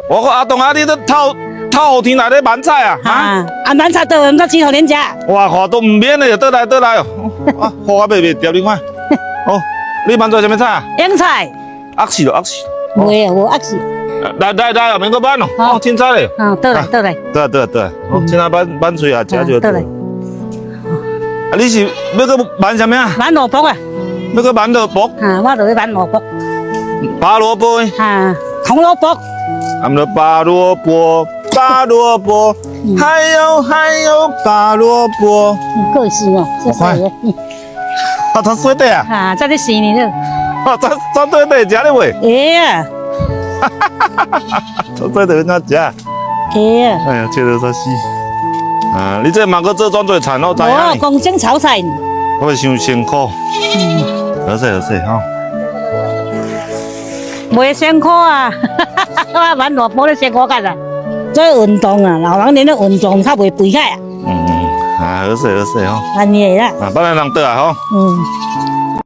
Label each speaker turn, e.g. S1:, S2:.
S1: 我讲阿东啊，你这透后天来咧慢菜啊？
S2: 啊，慢菜都唔得煮互恁食。
S1: 哇，看都唔免咧，倒来哦。啊，好啊，袂调你看。哦，你慢做什么菜啊？
S2: 腌菜。
S1: 鸭翅咯，鸭翅。
S2: 袂啊，无鸭翅。
S1: 来，后面个慢哦。哦，凊彩咧。
S2: 倒来。
S1: 对。哦，凊彩慢脆啊，食就倒来。啊，你是要个慢什么啊？
S2: 慢萝卜啊。
S1: 要个慢萝卜。
S2: 我就要慢萝卜。
S1: 拔萝卜。
S2: 红萝卜。
S1: 俺们的拔萝卜，还有拔萝卜。
S2: 够是哦，这是。
S1: 啊，他水的啊？
S2: 这里是呢了。
S1: 啊，这对的，食了未？
S2: 会啊。
S1: 这对的，哪食？
S2: 会啊。
S1: 哎呀，切得真死。啊，你这嘛个做装做菜咯？知影？
S2: 哦，公蒸炒菜。
S1: 我伤辛苦。好势哈。
S2: 袂辛苦啊，我慢萝卜咧辛苦干啦。做运动啊，老人练咧运动较袂肥起啊。
S1: 啊，好势哈。
S2: 安尼个啦。
S1: 啊，别人人倒啊吼。